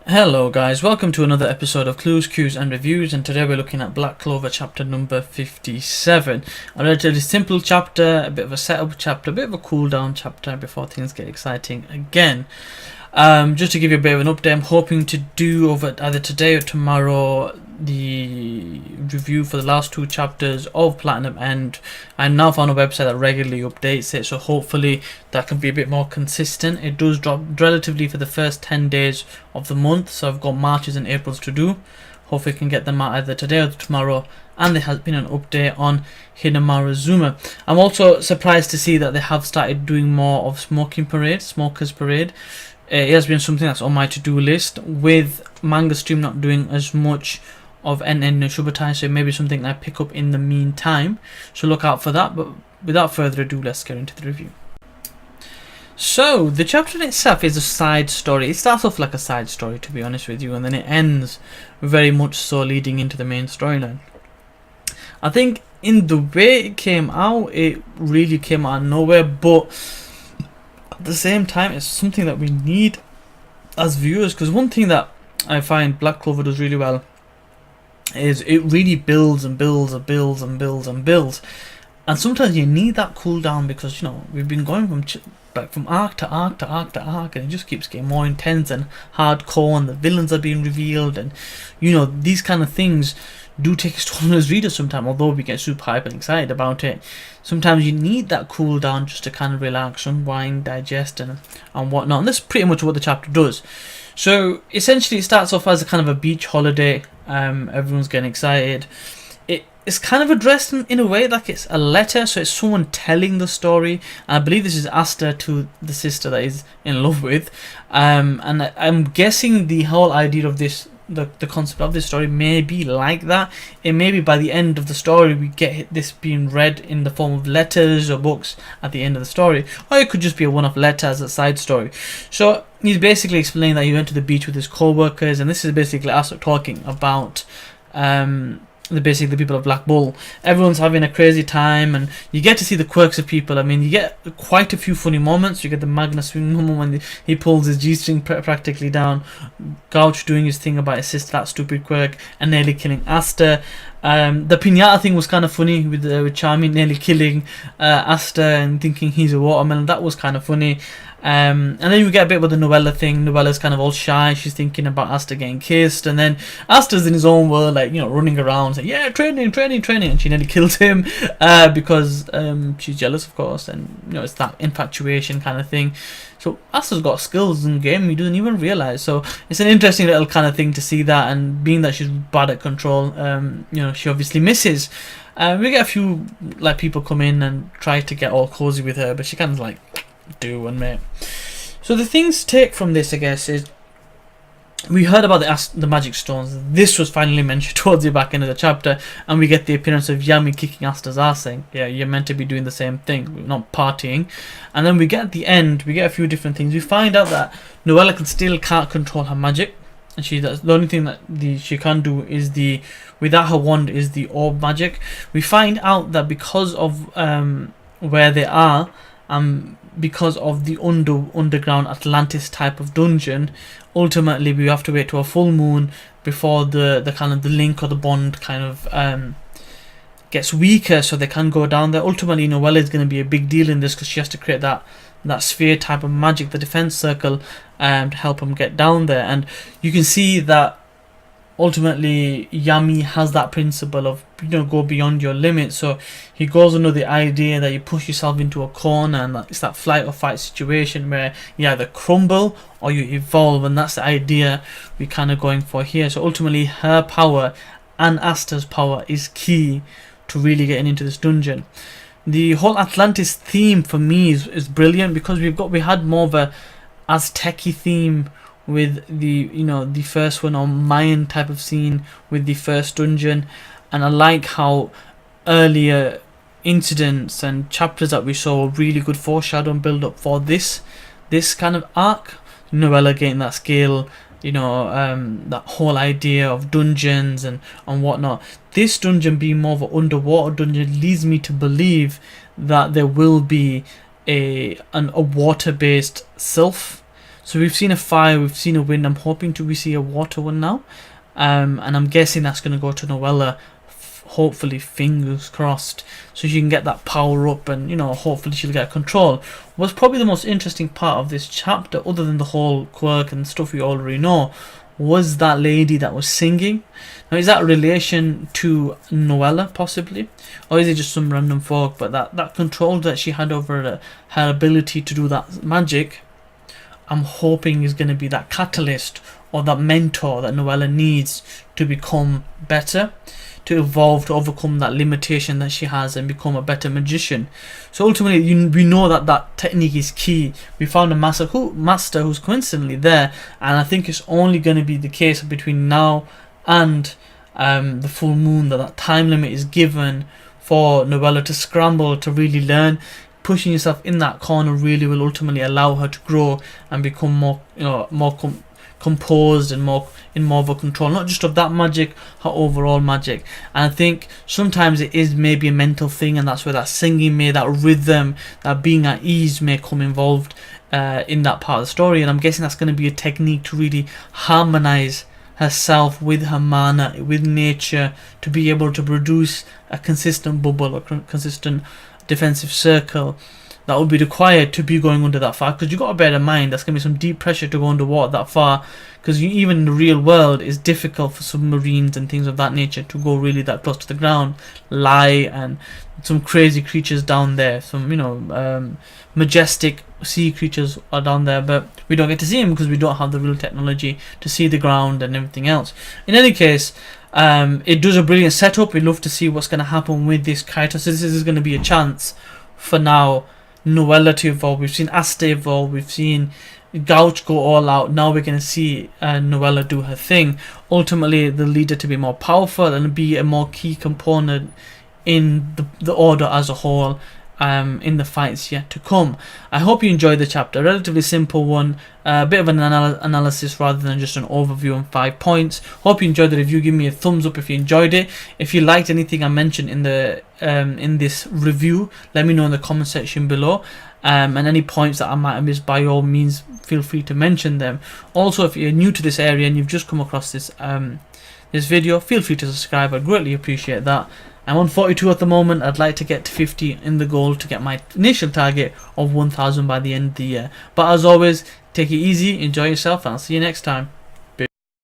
Hello guys, welcome to another episode of Clues, Cues and Reviews, and today we're looking at Black Clover chapter number 57. A relatively simple chapter, a bit of a setup chapter, a bit of a cool down chapter before things get exciting again. Just to give you a bit of an update, I'm hoping to do over either today or tomorrow the review for the last two chapters of Platinum End. I'm now on a website that regularly updates it, so hopefully that can be a bit more consistent. It does drop relatively for the first 10 days of the month, so I've got Marches and Aprils to do. Hopefully I can get them out either today or tomorrow. And there has been an update on Hinamaru Zuma. I'm also surprised to see that they have started doing more of Smokers Parade. It has been something that's on my to-do list, with Manga Stream not doing as much of NN no Shubatai, so maybe something I pick up in the meantime, so look out for that. But without further ado, let's get into the review. So the chapter in itself is a side story. It starts off like a side story, to be honest with you, and then it ends very much so leading into the main storyline. I think in the way it came out, it really came out of nowhere, but at the same time it's something that we need as viewers, because one thing that I find Black Clover does really well is it really builds and builds and builds and builds and builds, and sometimes you need that cool down, because you know we've been going from arc to arc to arc to arc, and it just keeps getting more intense and hardcore, and the villains are being revealed, and you know these kind of things do take a toll on us readers sometimes. Although we get super hyper and excited about it, sometimes you need that cool down just to kind of relax, unwind, digest and whatnot, and that's pretty much what the chapter does. So essentially it starts off as a kind of a beach holiday. Everyone's getting excited. It's kind of addressed in a way like it's a letter, so it's someone telling the story, and I believe this is Asta to the sister that he's in love with, and I'm guessing the whole idea of this, the concept of this story may be like that. It may be by the end of the story we get this being read in the form of letters or books at the end of the story, or it could just be a one-off letter as a side story. So he's basically explaining that he went to the beach with his co-workers, and this is basically us talking about the people of Black Bull. Everyone's having a crazy time, and you get to see the quirks of people. I mean, you get quite a few funny moments. You get the Magna swing moment when he pulls his G-string practically down, Gouch doing his thing about his sister, that stupid quirk, and nearly killing Asta. The pinata thing was kind of funny, with Charmy nearly killing Asta and thinking he's a watermelon. That was kind of funny. And then you get a bit with the Novella thing. Novella's kind of all shy. She's thinking about Asta getting kissed, and then Asta's in his own world, like, you know, running around saying, yeah, training, and she nearly kills him because she's jealous, of course, and you know it's that infatuation kind of thing. So Asta's got skills in the game he doesn't even realize. So it's an interesting little kind of thing to see that, and being that she's bad at control, you know, she obviously misses. We get a few like people come in and try to get all cozy with her, but she kind of like do and mate. So the things to take from this, I guess, is we heard about the magic stones. This was finally mentioned towards the back end of the chapter, and we get the appearance of Yami kicking Asta's ass, saying, yeah, you're meant to be doing the same thing, we're not partying. And then we get at the end, we get a few different things. We find out that Novella can't control her magic, and the only thing that she can do is without her wand is the orb magic. We find out that because of where they are, because of the underground Atlantis type of dungeon, ultimately we have to wait to a full moon before the kind of the link or the bond kind of gets weaker, so they can go down there. Ultimately Novella is going to be a big deal in this, because she has to create that sphere type of magic, the defense circle, to help him get down there. And you can see that ultimately Yami has that principle of, you know, go beyond your limits. So he goes under the idea that you push yourself into a corner, and it's that flight or fight situation where you either crumble or you evolve, and that's the idea we're kind of going for here. So ultimately her power and Asta's power is key to really getting into this dungeon. The whole Atlantis theme for me is brilliant, because we had more of a Aztec-y theme with the first one, or Mayan type of scene with the first dungeon, and I like how earlier incidents and chapters that we saw were really good foreshadow and build up for this kind of arc. Novella getting that scale, that whole idea of dungeons and whatnot. This dungeon being more of an underwater dungeon leads me to believe that there will be a water-based sylph. So we've seen a fire, we've seen a wind. I'm hoping we see a water one now, and I'm guessing that's going to go to Noella. Hopefully, fingers crossed, so she can get that power up, and hopefully she'll get control. What's probably the most interesting part of this chapter, other than the whole quirk and stuff we already know, was that lady that was singing. Now, is that a relation to Noella possibly, or is it just some random folk? But that control that she had over her ability to do that magic, I'm hoping is going to be that catalyst or that mentor that Noella needs to become better, to evolve, to overcome that limitation that she has and become a better magician. So ultimately, we know that technique is key. We found a master who's coincidentally there, and I think it's only going to be the case between now and the full moon that time limit is given for Noella to scramble, to really learn. Pushing yourself in that corner really will ultimately allow her to grow and become more composed and more of a control, not just of that magic, her overall magic. And I think sometimes it is maybe a mental thing, and that's where that singing that rhythm, that being at ease may come involved in that part of the story. And I'm guessing that's going to be a technique to really harmonize herself with her mana, with nature, to be able to produce a consistent bubble, or consistent defensive circle that would be required to be going under that far. Because you've got to bear in mind that's going to be some deep pressure to go underwater that far, because even in the real world it's difficult for submarines and things of that nature to go really that close to the ground. And some crazy creatures down there, some majestic sea creatures are down there, but we don't get to see them because we don't have the real technology to see the ground and everything else. In any case, it does a brilliant setup. We'd love to see what's going to happen with this character. So this is going to be a chance for now Noella to evolve. We've seen Asta evolve, we've seen Gouch go all out. Now we're going to see Noella do her thing. Ultimately, the leader to be more powerful and be a more key component in the order as a whole, in the fights yet to come. I hope you enjoyed the chapter. Relatively simple one, a bit of an analysis rather than just an overview on 5 points. Hope you enjoyed the review. Give me a thumbs up if you enjoyed it. If you liked anything I mentioned in this review, let me know in the comment section below. And any points that I might have missed, by all means feel free to mention them. Also, if you're new to this area and you've just come across this video, feel free to subscribe. I'd greatly appreciate that. I'm on 42 at the moment. I'd like to get to 50 in the goal to get my initial target of 1000 by the end of the year. But as always, take it easy, enjoy yourself, and I'll see you next time.